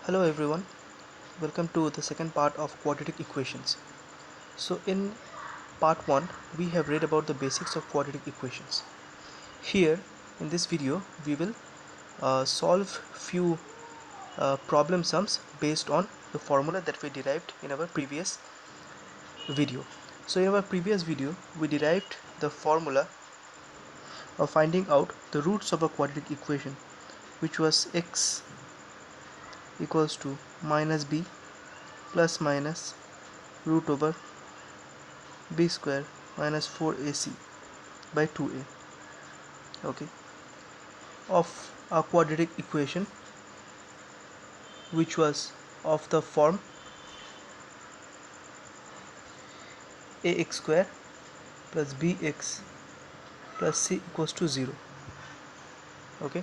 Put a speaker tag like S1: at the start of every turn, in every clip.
S1: Hello everyone, welcome to the second part of quadratic equations. So in part 1 we have read about the basics of quadratic equations. Here in this video we will solve few problem sums based on the formula that we derived in our previous video. So in our previous video we derived the formula of finding out the roots of a quadratic equation, which was x equals to minus b plus minus root over b square minus 4ac by 2a, okay, of a quadratic equation which was of the form ax square plus bx plus c equals to 0. Okay,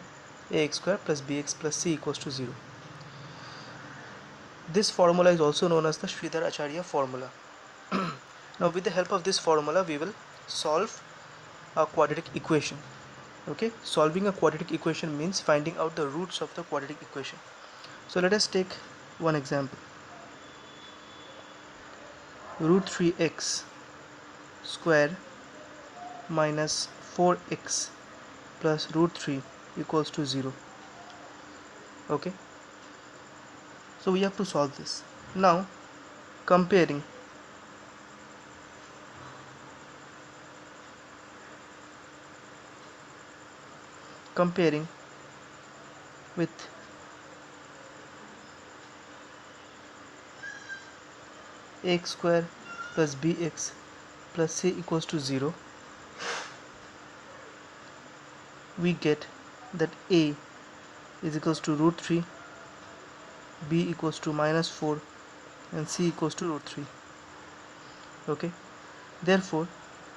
S1: ax square plus bx plus c equals to 0. This formula is also known as the Sridhar-Acharya formula. Now with the help of this formula we will solve a quadratic equation. Okay, solving a quadratic equation means finding out the roots of the quadratic equation. So let us take one example. Root 3x square minus 4x plus root 3 equals to 0. Okay, so we have to solve this. Now comparing with ax square plus bx plus c equals to 0, we get that a is equals to root 3, b equals to minus 4 and c equals to root 3. Okay, therefore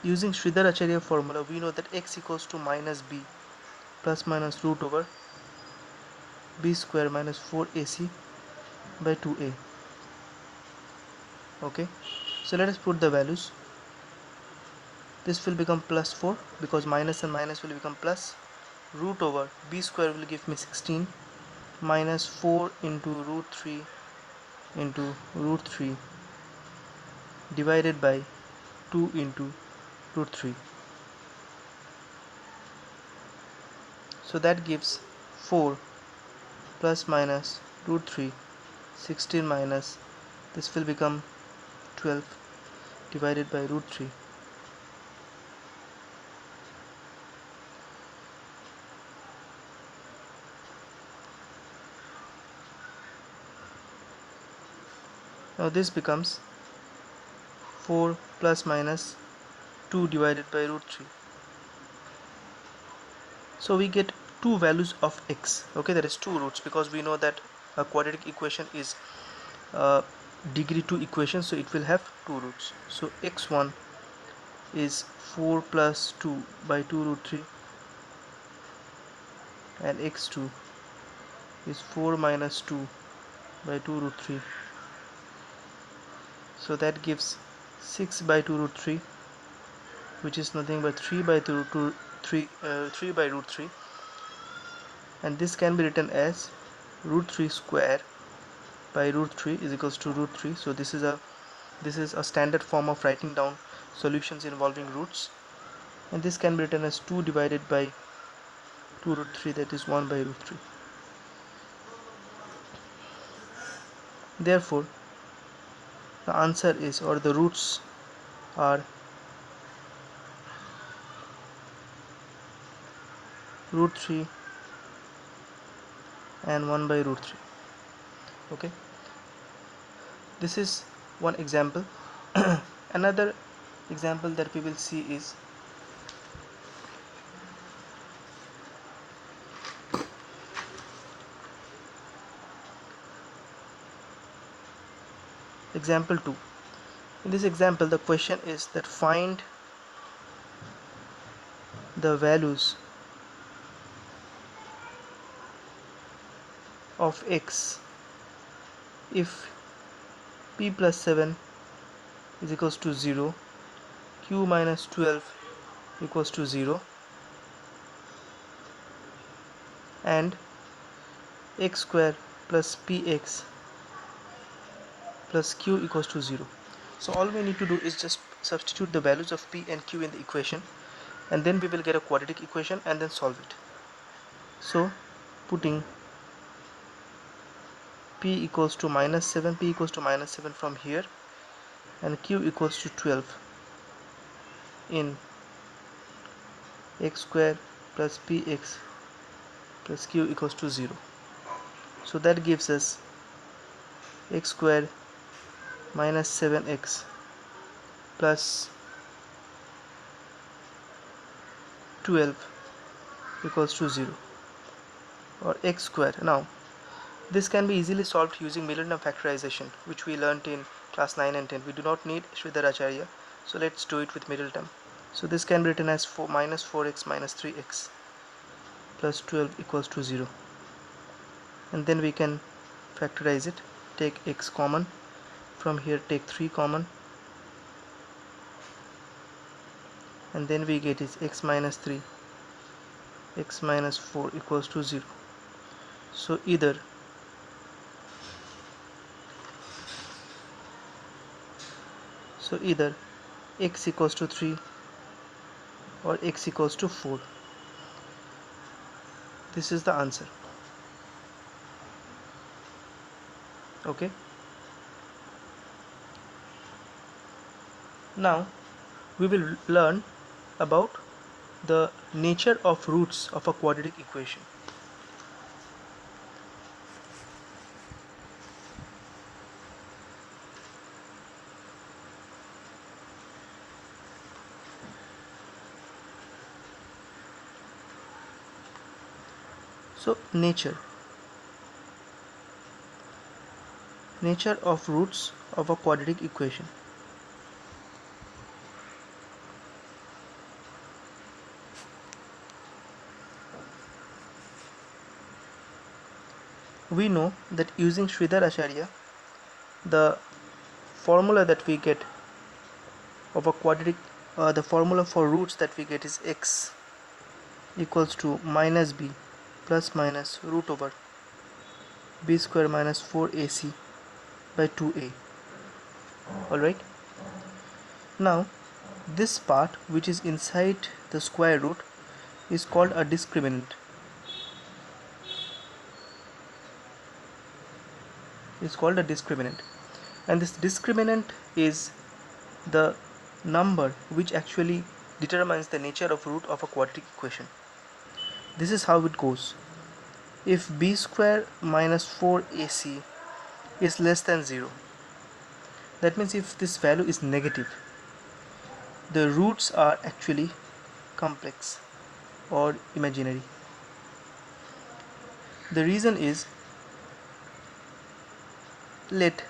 S1: using Sridhar-Acharya formula we know that x equals to minus b plus minus root over b square minus 4ac by 2a. Okay, so let us put the values. This will become plus 4 because minus and minus will become plus. Root over b square will give me 16 minus 4 into root 3 into root 3 divided by 2 into root 3. So that gives 4 plus minus root 3, 16 minus, this will become 12 divided by root 3. Now this becomes 4 plus minus 2 divided by root 3. So we get two values of x. Okay, there is two roots because we know that a quadratic equation is degree 2 equation, so it will have two roots. So x1 is 4 plus 2 by 2 root 3 and x2 is 4 minus 2 by 2 root 3. So that gives 6 by 2 root 3, which is nothing but 3 by 2 root 3 by root 3, and this can be written as root 3 square by root 3 is equals to root 3. So this is a standard form of writing down solutions involving roots, and this can be written as 2 divided by 2 root 3, that is 1 by root 3. Therefore the answer is, or the roots are, root 3 and 1 by root 3. Okay, this is one example. Another example that we will see is example 2. In this example the question is that find the values of x if p plus 7 is equals to 0, q minus 12 equals to 0, and x square plus px plus q equals to 0. So all we need to do is just substitute the values of p and q in the equation, and then we will get a quadratic equation and then solve it. So putting p equals to minus 7 from here, and q equals to 12 in x square plus px plus q equals to 0. So that gives us x square minus 7x plus 12 equals to 0, or x square. Now this can be easily solved using Middleton factorization, which we learnt in class 9 and 10. We do not need Sridhar Acharya, so let's do it with Middleton. So this can be written as minus 4x minus 3x plus 12 equals to 0, and then we can factorize it. Take x common from here, take 3 common, and then we get is x minus 3 x minus 4 equals to 0. So either x equals to 3 or x equals to 4. This is the answer. Okay, now we will learn about the nature of roots of a quadratic equation. So nature of roots of a quadratic equation. We know that using Sridhar Acharya, the formula that we get of a quadratic, the formula for roots that we get is x equals to minus b plus minus root over b square minus 4ac by 2a. Alright, now this part which is inside the square root is called a discriminant. And this discriminant is the number which actually determines the nature of root of a quadratic equation. This is how it goes. If b square minus 4ac is less than 0, that means if this value is negative, the roots are actually complex or imaginary. The reason is, let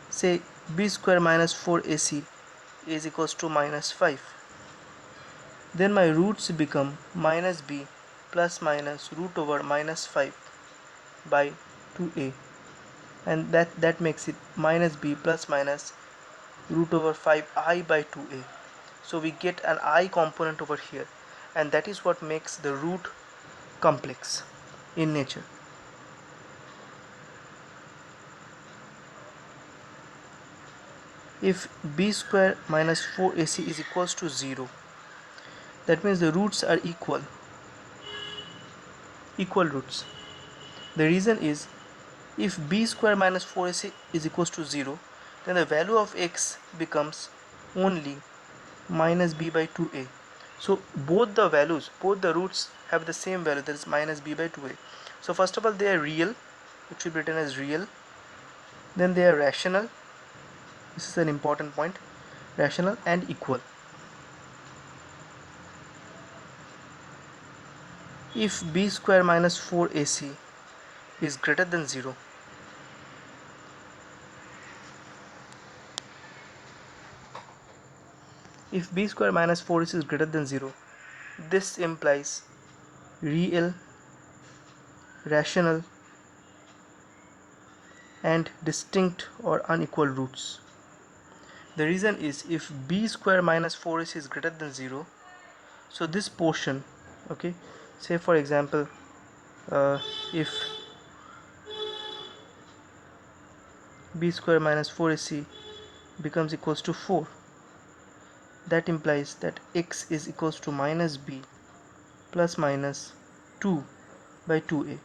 S1: say b square minus 4ac is equals to minus 5. Then my roots become minus b plus minus root over minus 5 by 2a, and that makes it minus b plus minus root over 5i by 2a. So we get an I component over here, and that is what makes the root complex in nature. If b square minus 4ac is equals to 0, that means the roots are equal roots. The reason is, if b square minus 4ac is equals to 0, then the value of x becomes only minus b by 2a. So both the roots have the same value, that is minus b by 2a. So first of all, they are real, it should be written as real. Then they are rational, this is an important point, rational and equal. If b square minus 4ac is greater than 0, if b square minus 4ac is greater than 0, this implies real, rational and distinct or unequal roots. The reason is, if b square minus 4ac is greater than 0, so this portion, okay, say for example, if b square minus 4ac becomes equals to 4. That implies that x is equals to minus b plus minus 2 by 2a.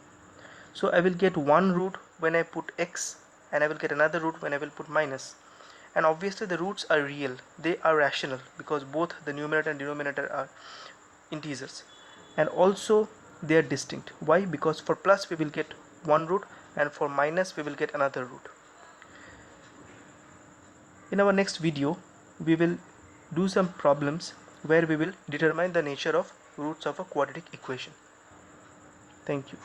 S1: So I will get one root when I put x, and I will get another root when I will put minus. And obviously the roots are real, they are rational, because both the numerator and denominator are integers, and also they are distinct. Why? Because for plus we will get one root, and for minus we will get another root. In our next video we will do some problems where we will determine the nature of roots of a quadratic equation. Thank you.